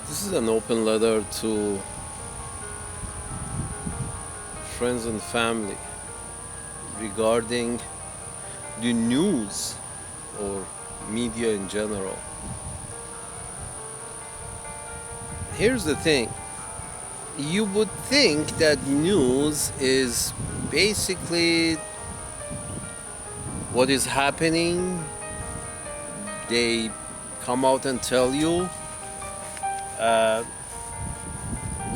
This is an open letter to friends and family regarding the news or media in general. Here's the thing. You would think that news is basically what is happening. They come out and tell you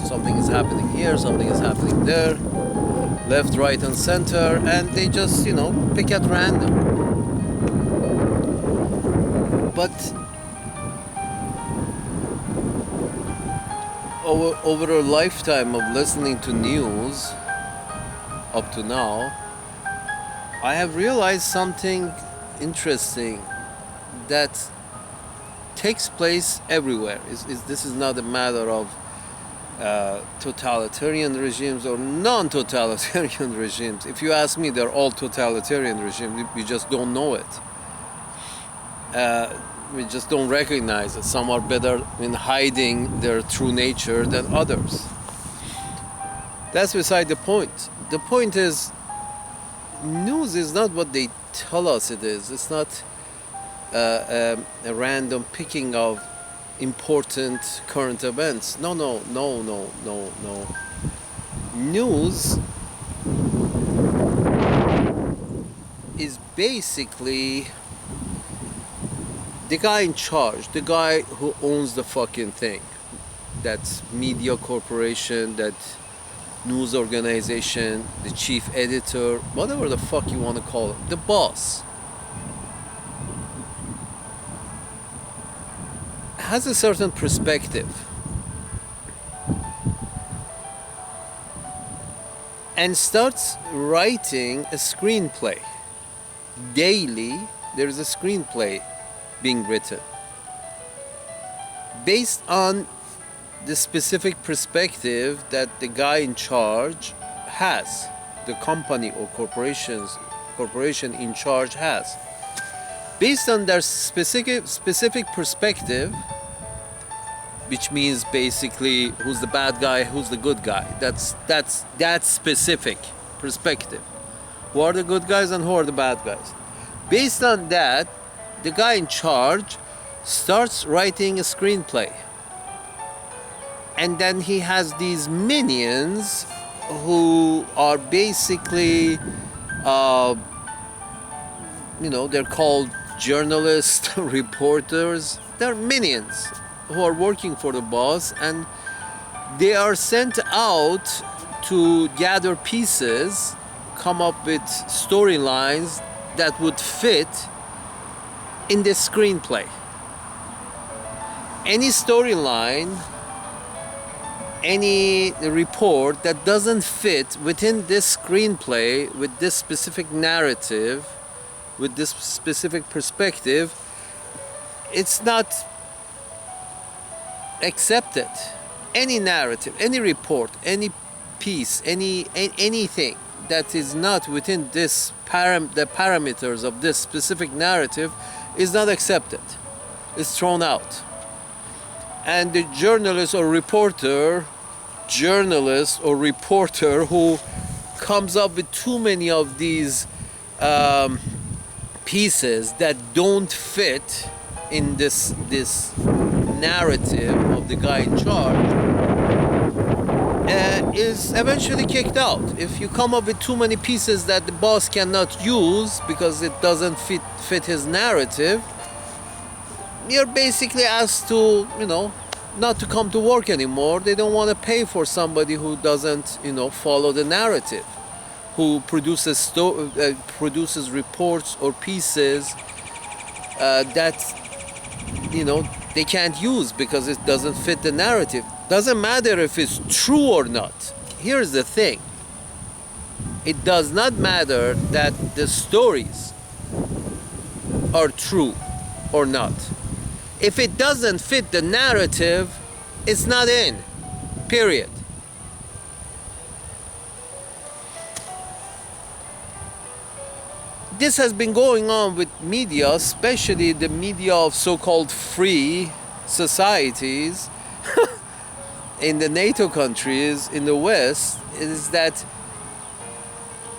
something is happening here, something is happening there, left, right, and center, and they just, pick at random. But over a lifetime of listening to news up to now, I have realized something interesting that takes place everywhere. This is not a matter of totalitarian regimes or non-totalitarian regimes. If you ask me, they're all totalitarian regimes. We just don't know it. We just don't recognize it. Some are better in hiding their true nature than others. That's beside the point. The point is, news is not what they tell us it is. It's not a random picking of important current events. No. News is basically the guy in charge, the guy who owns the fucking thing. That media corporation, that news organization, the chief editor, whatever the fuck you want to call it, the boss, has a certain perspective and starts writing a screenplay. Daily, there is a screenplay being written based on the specific perspective that the guy in charge has, the company or corporation in charge has. Based on their specific perspective, which means basically who's the bad guy, who's the good guy. That's that specific perspective. Who are the good guys and who are the bad guys? Based on that, the guy in charge starts writing a screenplay. And then he has these minions who are basically, they're called journalists, reporters. They're minions who are working for the boss, and they are sent out to gather pieces, come up with storylines that would fit in this screenplay. Any storyline, any report that doesn't fit within this screenplay, with this specific narrative, with this specific perspective, it's not accepted. Any narrative, any report, any piece, anything that is not within this the parameters of this specific narrative is not accepted. It's thrown out. And the journalist or reporter who comes up with too many of these pieces that don't fit in this narrative of the guy in charge is eventually kicked out. If you come up with too many pieces that the boss cannot use because it doesn't fit his narrative, you're basically asked to, not to come to work anymore. They don't want to pay for somebody who doesn't, follow the narrative, who produces reports or pieces that, they can't use because it doesn't fit the narrative. Doesn't matter if it's true or not. Here's the thing. It does not matter that the stories are true or not. If it doesn't fit the narrative, it's not in. Period. This has been going on with media, especially the media of so-called free societies, in the NATO countries in the West is that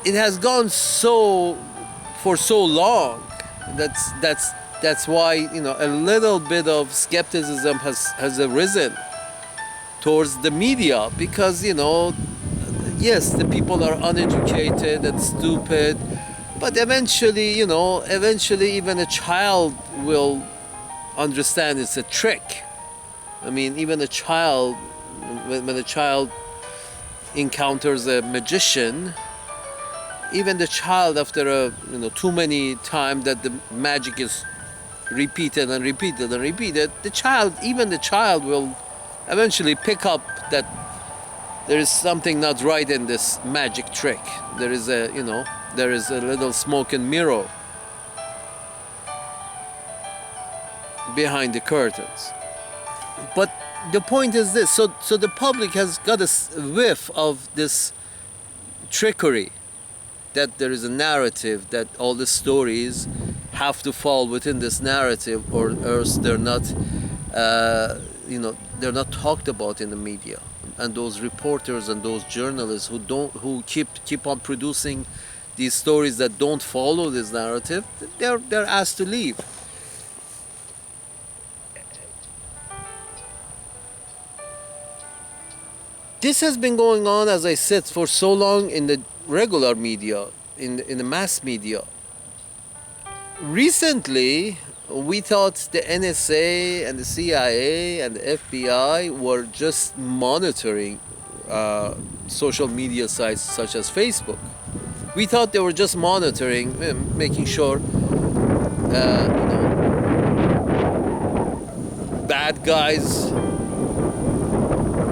it has gone so for so long. That's why, you know, a little bit of skepticism has arisen towards the media, because, you know, yes, the people are uneducated and stupid, but eventually, you know, eventually even a child will understand it's a trick. I mean, even a child, when a child encounters a magician, even the child, after too many times that the magic is repeated and repeated and repeated, even the child will eventually pick up that there is something not right in this magic trick. There is a little smoke and mirror behind the curtains. But the point is this: so the public has got a whiff of this trickery, that there is a narrative, that all the stories have to fall within this narrative, or else they're not, they're not talked about in the media. And those reporters and those journalists who keep on producing these stories that don't follow this narrative, they're asked to leave. This has been going on, as I said, for so long in the regular media, in the mass media. Recently, we thought the NSA and the CIA and the FBI were just monitoring social media sites such as Facebook. We thought they were just monitoring, making sure bad guys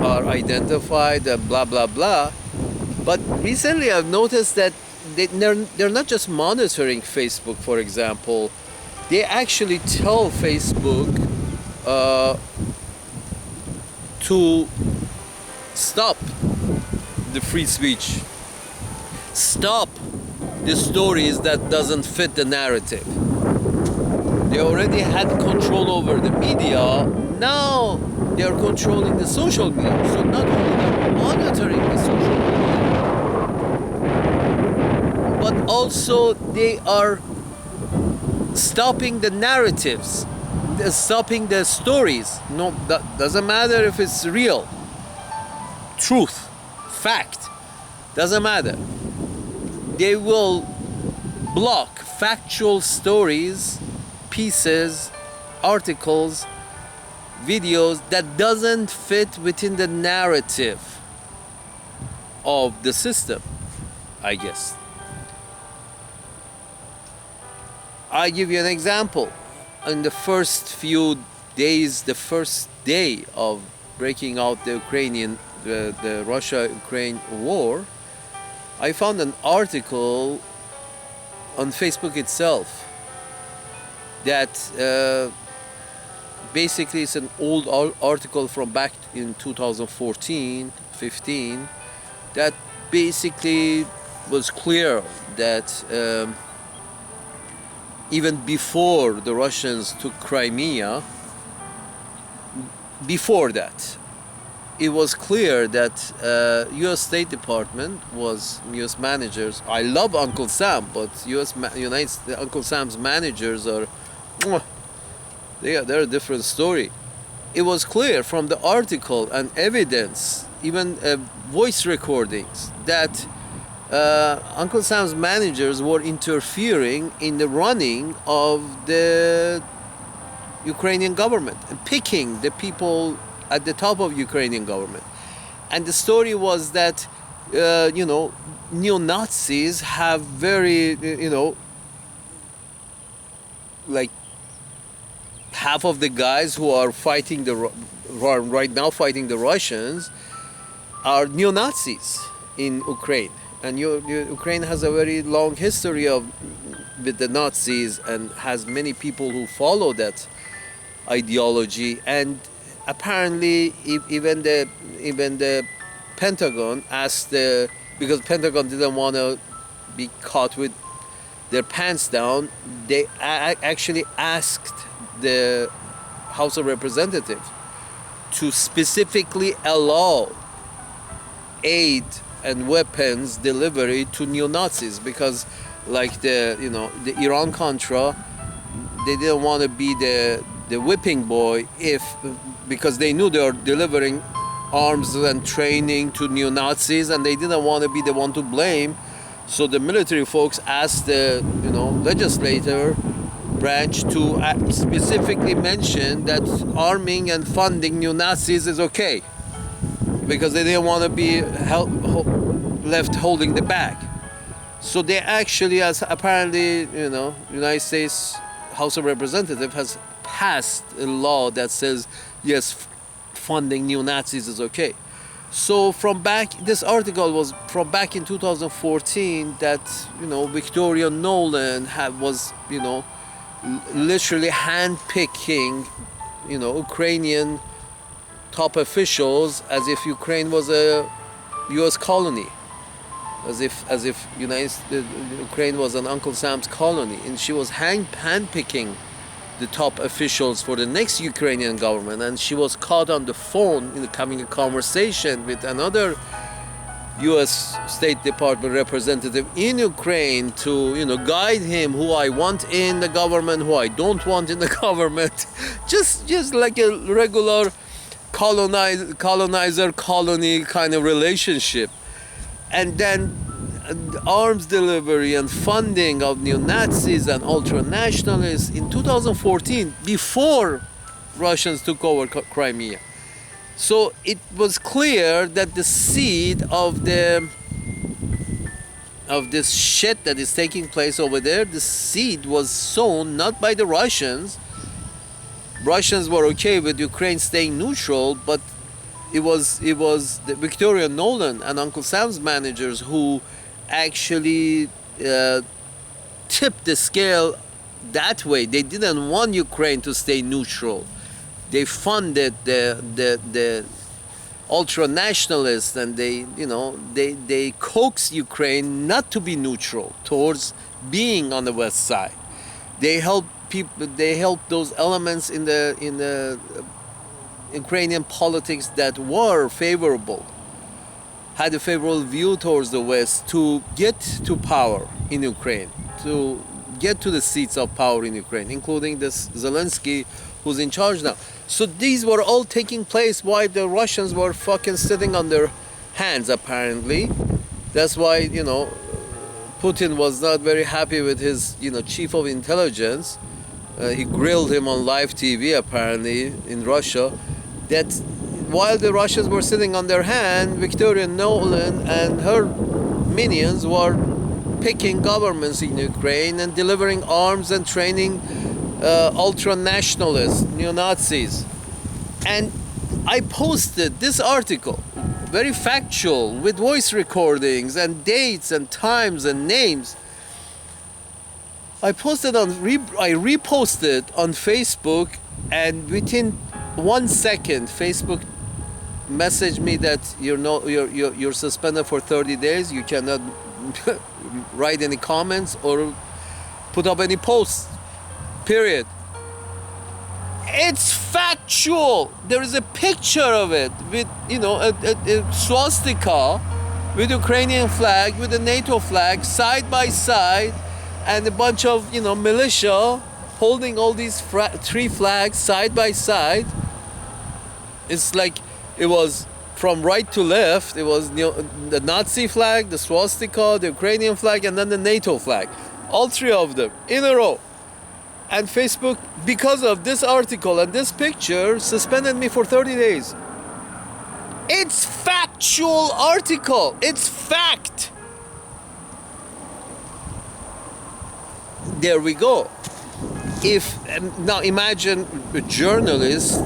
are identified and blah blah blah. But recently I've noticed that they're not just monitoring Facebook, for example. They actually tell Facebook to stop the free speech, stop the stories that doesn't fit the narrative. They already had control over the media. Now they are controlling the social media. So not only they're monitoring the social media, but also they are stopping the narratives, stopping the stories. No, that doesn't matter if it's real, truth, fact, doesn't matter. They will block factual stories, pieces, articles, videos that doesn't fit within the narrative of the system, I guess. I give you an example. In the first few days, the first day of breaking out the Russia-Ukraine war, I found an article on Facebook itself that basically it's an old article from back in 2014-15 that basically was clear that even before the Russians took Crimea, before that, it was clear that U.S. State Department U.S. managers. I love Uncle Sam, but Uncle Sam's managers are, they're a different story. It was clear from the article and evidence, even voice recordings, that Uncle Sam's managers were interfering in the running of the Ukrainian government and picking the people at the top of Ukrainian government. And the story was that, neo-Nazis have very, like half of the guys who are fighting right now fighting the Russians are neo-Nazis in Ukraine. And Ukraine has a very long history with the Nazis and has many people who follow that ideology. And apparently, even the Pentagon asked because Pentagon didn't want to be caught with their pants down, they actually asked the House of Representatives to specifically allow aid and weapons delivery to neo-Nazis, because like the Iran Contra, they didn't want to be the whipping boy because they knew they were delivering arms and training to neo-Nazis, and they didn't want to be the one to blame. So the military folks asked the legislature branch to specifically mention that arming and funding neo-Nazis is okay, because they didn't want to be left holding the bag. So they actually, as apparently, United States House of Representatives has passed a law that says, yes, funding neo-Nazis is okay. So this article was from back in 2014, that, Victoria Nolan was, literally handpicking, Ukrainian top officials as if Ukraine was a U.S. colony, as if Ukraine was an Uncle Sam's colony, and she was handpicking the top officials for the next Ukrainian government, and she was caught on the phone having a conversation with another U.S. State Department representative in Ukraine to guide him who I want in the government, who I don't want in the government, just like a regular colonizer colony kind of relationship. And then arms delivery and funding of neo-Nazis and ultra-nationalists in 2014, before Russians took over Crimea. So it was clear that the seed of this shit that is taking place over there, the seed was sown not by the Russians. Russians were okay with Ukraine staying neutral, but it was the Victoria Nolan and Uncle Sam's managers who actually tipped the scale that way. They didn't want Ukraine to stay neutral. They funded the ultra-nationalists, and they coaxed Ukraine not to be neutral towards being on the west side. They helped those elements in the Ukrainian politics that were favorable, had a favorable view towards the West, to get to power in Ukraine, to get to the seats of power in Ukraine, including this Zelensky who's in charge now. So these were all taking place while the Russians were fucking sitting on their hands, apparently. That's why, Putin was not very happy with his, chief of intelligence. He grilled him on live TV, apparently, in Russia, that while the Russians were sitting on their hand, Victoria Nolan and her minions were picking governments in Ukraine and delivering arms and training ultra-nationalists, neo-Nazis. And I posted this article, very factual, with voice recordings and dates and times and names. I reposted on Facebook, and within 1 second, Facebook messaged me that you're suspended for 30 days. You cannot write any comments or put up any posts. Period. It's factual. There is a picture of it with a swastika with Ukrainian flag, with a NATO flag, side by side, and a bunch of militia holding all these three flags side by side. It's like it was from right to left. It was the Nazi flag, the swastika, the Ukrainian flag, and then the NATO flag. All three of them in a row. And Facebook, because of this article and this picture, suspended me for 30 days. It's factual article. It's fact. There we go. Now imagine a journalist,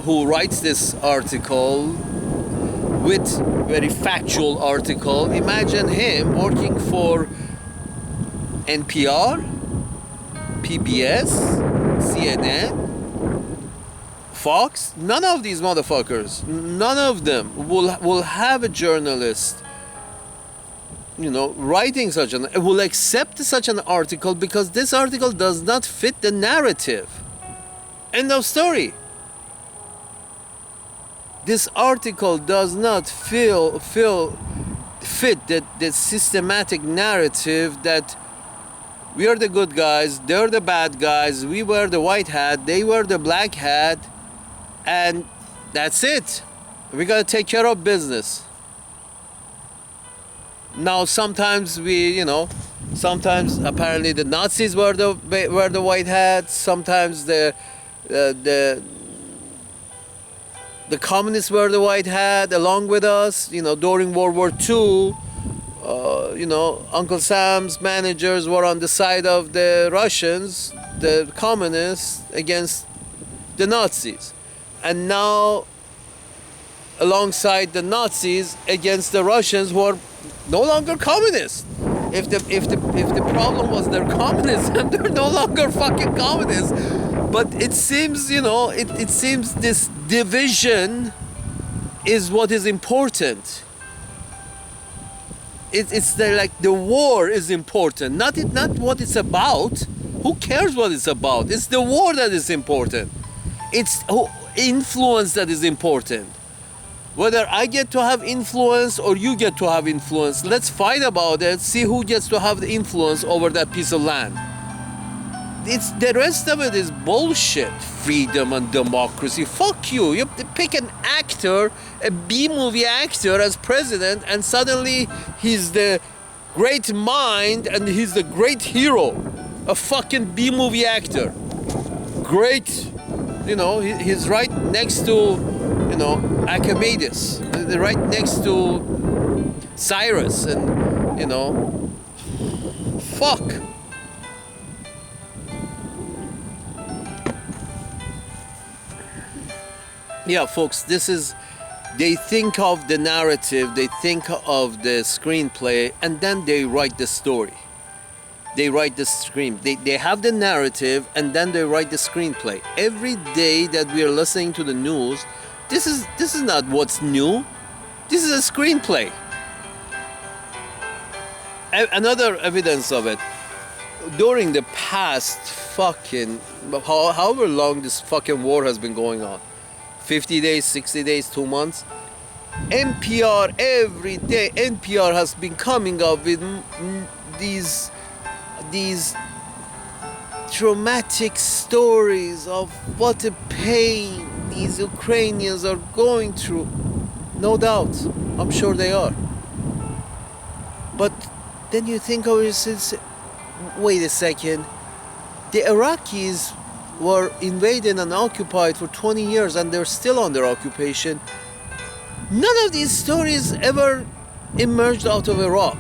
who writes this article with very factual article. Imagine him working for NPR, PBS, CNN, Fox. None of these motherfuckers, none of them will have a journalist, writing will accept such an article, because this article does not fit the narrative. End of story. This article does not fit the systematic narrative that we are the good guys, they're the bad guys, we wear the white hat, they wear the black hat, and that's it. We gotta take care of business. Now sometimes sometimes apparently the Nazis wear the white hats, sometimes the communists wear the white hat along with us. During World War II, Uncle Sam's managers were on the side of the Russians, the communists, against the Nazis. And now, alongside the Nazis against the Russians, who are no longer communists. If the problem was their communism, they're no longer fucking communists. But it seems, it seems this division is what is important. It's the war is important, not what it's about. Who cares what it's about? It's the war that is important. It's influence that is important. Whether I get to have influence or you get to have influence, let's fight about it, see who gets to have the influence over that piece of land. It's the rest of it is bullshit. Freedom and democracy. Fuck you. You pick an actor, a B-movie actor as president, and suddenly he's the great mind and he's the great hero. A fucking B-movie actor. Great. He's right next to, Archimedes. Right next to Cyrus, and fuck. Yeah, folks, they think of the narrative, they think of the screenplay, and then they write the story. They write the they have the narrative, and then they write the screenplay. Every day that we are listening to the news, this is not what's new. This is a screenplay. Another evidence of it, during the past however long this fucking war has been going on, 50 days, 60 days, 2 months, NPR, every day, NPR has been coming up with these traumatic stories of what a pain these Ukrainians are going through. No doubt, I'm sure they are. But then you think of yourself, wait a second, the Iraqis were invaded and occupied for 20 years and they're still under occupation. None of these stories ever emerged out of Iraq.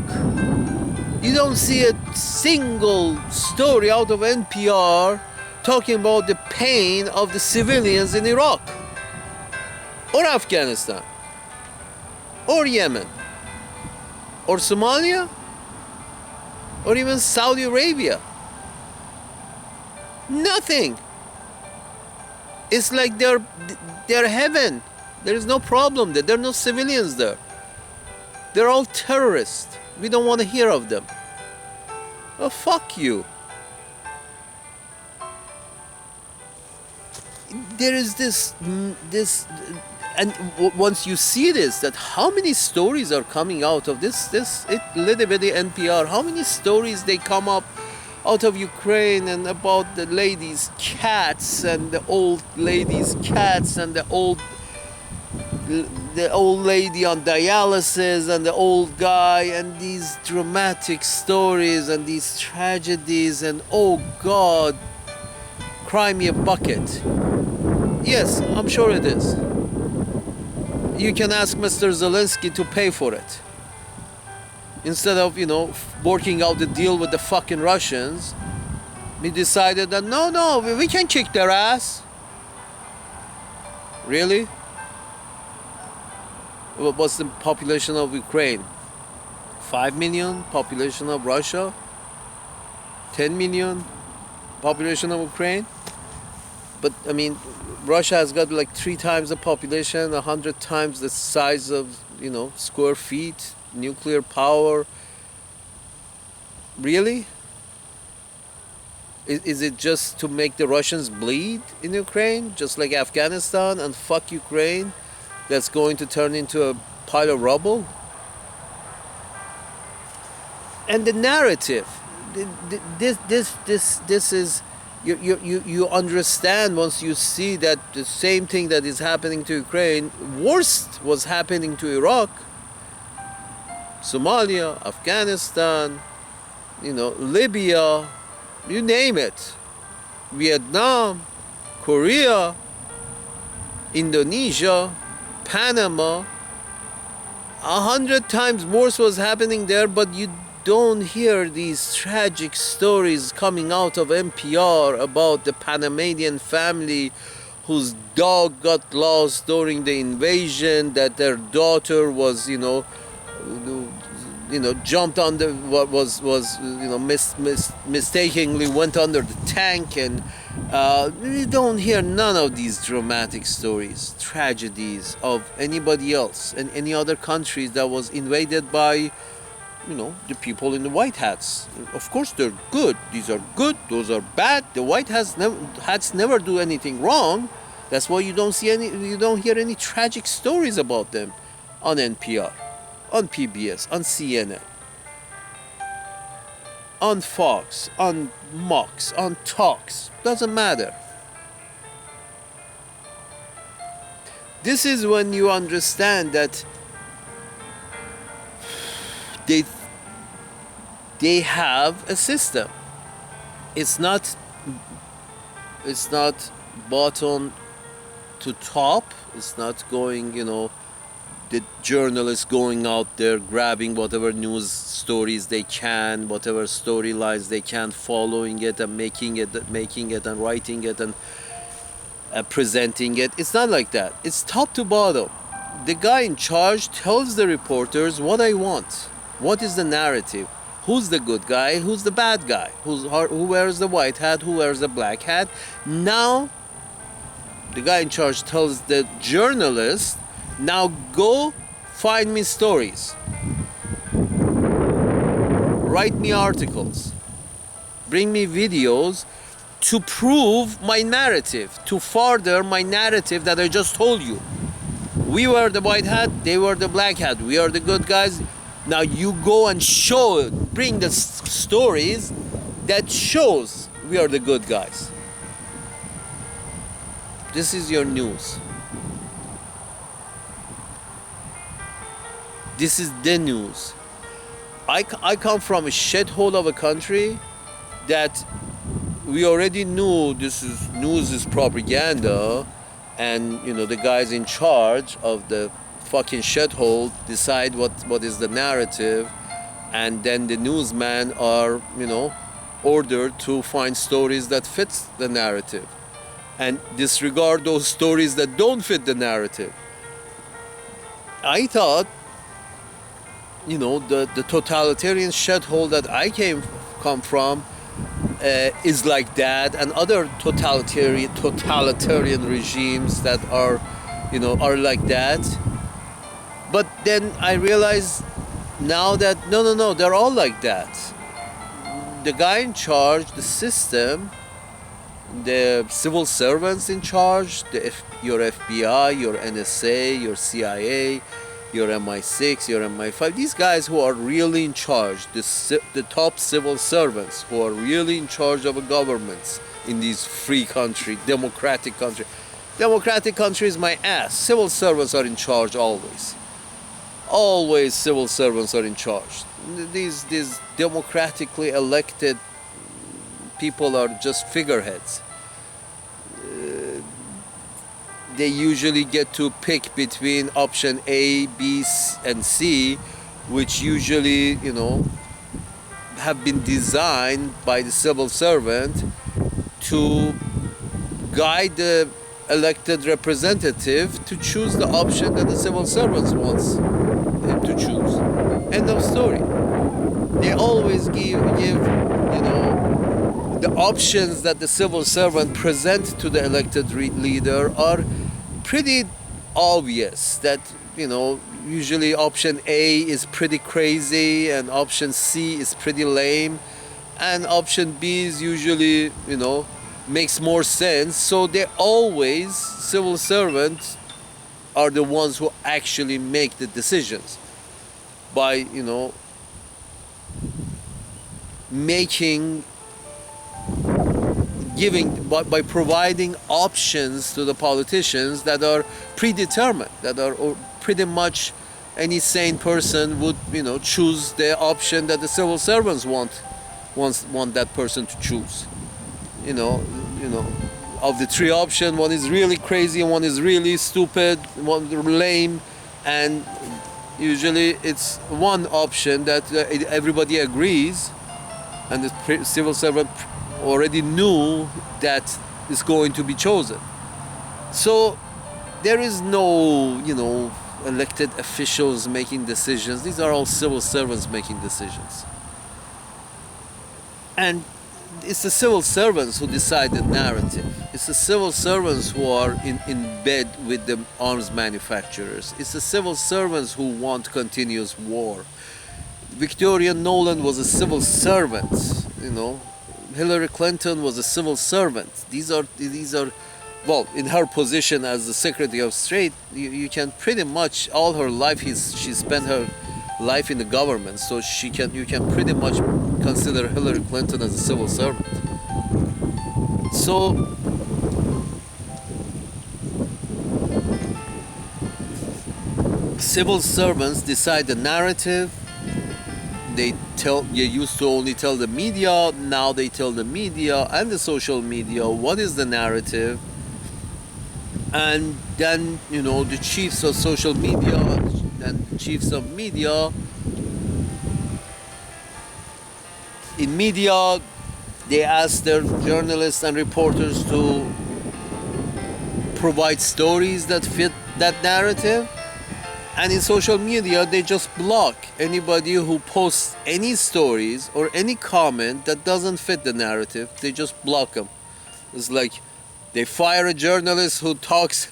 You don't see a single story out of NPR talking about the pain of the civilians in Iraq or Afghanistan or Yemen or Somalia or even Saudi Arabia. Nothing. It's like they're heaven. There is no problem there. There are no civilians there. They're all terrorists. We don't want to hear of them. Oh, fuck you. There is this, and once you see this, that how many stories are coming out of this little bitty NPR, how many stories they come up out of Ukraine and about the ladies' cats and the old ladies' cats and the old lady on dialysis and the old guy, and these dramatic stories and these tragedies, and oh God, cry me a bucket. Yes, I'm sure it is. You can ask Mr. Zelensky to pay for it. Instead of, working out the deal with the fucking Russians, we decided that no, we can kick their ass. Really? What's the population of Ukraine? 5 million? Population of Russia? 10 million? Population of Ukraine? But I mean, Russia has got like 3 times the population, 100 times the size of, square feet, nuclear power. Really? Is it just to make the Russians bleed in Ukraine, just like Afghanistan, and fuck Ukraine? that's going to turn into a pile of rubble? And the narrative, this is, you understand once you see that the same thing that is happening to Ukraine, worst was happening to Iraq, Somalia, Afghanistan, Libya, you name it, Vietnam, Korea, Indonesia, Panama. 100 times worse was happening there, but you don't hear these tragic stories coming out of NPR about the Panamanian family whose dog got lost during the invasion, that their daughter was, jumped under, what was mistakenly went under the tank, and we don't hear none of these dramatic stories, tragedies of anybody else in any other countries that was invaded by the people in the white hats. Of course they're good. These are good. Those are bad. The white hats never do anything wrong. That's why you don't hear any tragic stories about them on NPR, on PBS, on CNN, on Fox, on Mox, on Talks. Doesn't matter. This is when you understand that they have a system. It's not bottom to top. It's not going, the journalists going out there grabbing whatever news stories they can, whatever storylines they can, following it and making it and writing it and presenting it. It's not like that. It's top to bottom. The guy in charge tells the reporters what I want. What is the narrative? Who's the good guy? Who's the bad guy? Who wears the white hat? Who wears the black hat? Now, the guy in charge tells the journalist, now go find me stories. Write me articles. Bring me videos to prove my narrative, to further my narrative that I just told you. We were the white hat, they were the black hat. We are the good guys. Now you go and show it. Bring the stories that shows we are the good guys. This is your news. This is the news. I come from a shithole of a country that we already knew news is propaganda, and the guys in charge of the fucking shithole decide what is the narrative, and then the newsmen are ordered to find stories that fit the narrative and disregard those stories that don't fit the narrative. I thought the totalitarian shithole that I come from is like that, and other totalitarian regimes that are like that. But then I realize now that no, they're all like that. The guy in charge, the system, the civil servants in charge, your FBI, your NSA, your CIA, your MI6, your MI5, these guys who are really in charge, the top civil servants who are really in charge of governments in these free country, democratic country. Democratic country is my ass. Civil servants are in charge always. Always civil servants are in charge. These democratically elected people are just figureheads. They usually get to pick between option A, B, and C, which usually, have been designed by the civil servant to guide the elected representative to choose the option that the civil servant wants him to choose. End of story. They always give the options that the civil servant present to the elected leader are pretty obvious. That usually option A is pretty crazy, and option C is pretty lame, and option B is usually makes more sense. So they always, civil servants are the ones who actually make the decisions by, making, by providing options to the politicians that are predetermined, that are pretty much any sane person would, choose the option that the civil servants want that person to choose. Of the three options, one is really crazy, one is really stupid, one lame, and usually it's one option that everybody agrees, and the civil servant already knew that is going to be chosen. So there is no, elected officials making decisions. These are all civil servants making decisions. And it's the civil servants who decide the narrative. It's the civil servants who are in bed with the arms manufacturers. It's the civil servants who want continuous war. Victoria Nolan was a civil servant, Hillary Clinton was a civil servant. These are well, in her position as the Secretary of State, you can pretty much all her life she spent her life in the government, so you can pretty much consider Hillary Clinton as a civil servant. So civil servants decide the narrative. They used to only tell the media, now they tell the media and the social media what is the narrative. And then, the chiefs of social media and the chiefs of media, in media, they ask their journalists and reporters to provide stories that fit that narrative. And in social media, they just block anybody who posts any stories or any comment that doesn't fit the narrative. They just block them. It's like they fire a journalist who talks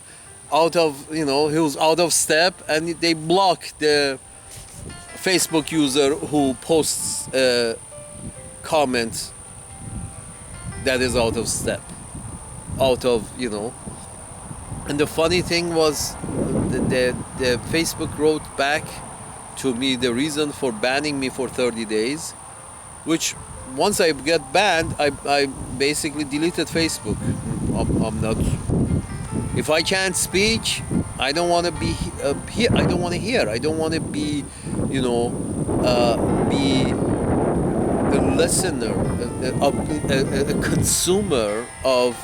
out of, who's out of step, and they block the Facebook user who posts a comment that is out of step, And the funny thing was, the Facebook wrote back to me the reason for banning me for 30 days, which once I get banned, I basically deleted Facebook. I'm not. If I can't speak, I don't want to be here. I don't want to hear. I don't want to be, be a listener, a consumer of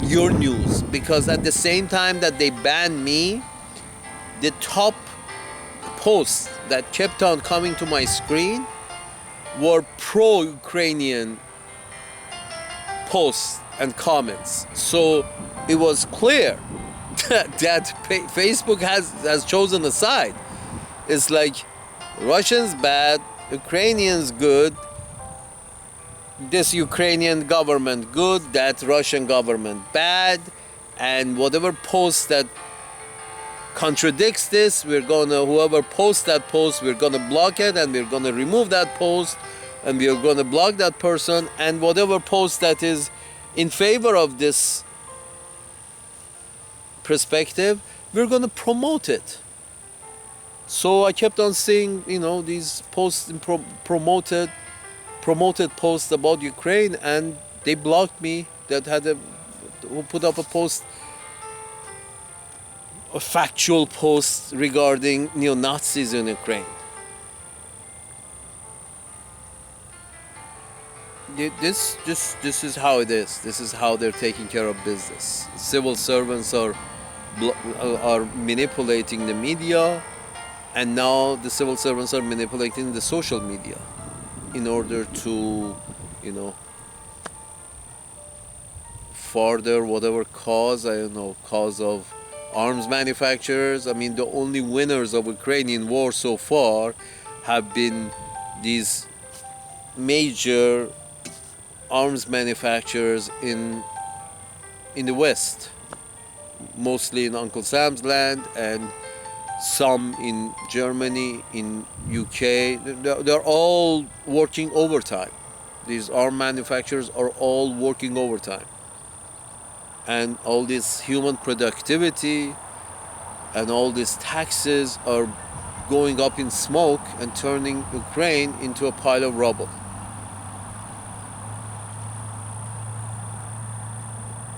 your news. Because at the same time that they banned me, the top posts that kept on coming to my screen were pro-Ukrainian posts and comments. So it was clear that Facebook has chosen a side. It's like Russians bad, Ukrainians good, this Ukrainian government good, that Russian government bad, and whatever post that contradicts this, whoever posts that post, we're gonna block it, and we're gonna remove that post, and we're gonna block that person, and whatever post that is in favor of this perspective, we're gonna promote it. So I kept on seeing, these posts, promoted posts about Ukraine, and they blocked me. Who put up a factual post regarding neo-Nazis in Ukraine. This is how it is. This is how they're taking care of business. Civil servants are manipulating the media, and now the civil servants are manipulating the social media in order to, further whatever cause, cause of arms manufacturers. I mean, the only winners of Ukrainian war so far have been these major arms manufacturers in the West, mostly in Uncle Sam's land, and some in Germany, in UK. They're all working overtime. These arm manufacturers are all working overtime. And all this human productivity and all these taxes are going up in smoke and turning Ukraine into a pile of rubble.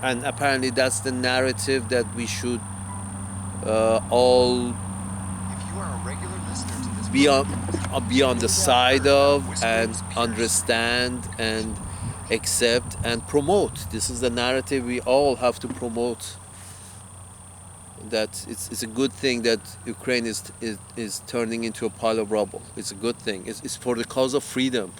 And apparently that's the narrative that we should all If you are a regular listener to this be on the side of and understand and accept and promote. This is the narrative we all have to promote. That it's a good thing that Ukraine is turning into a pile of rubble. It's a good thing. It's for the cause of freedom.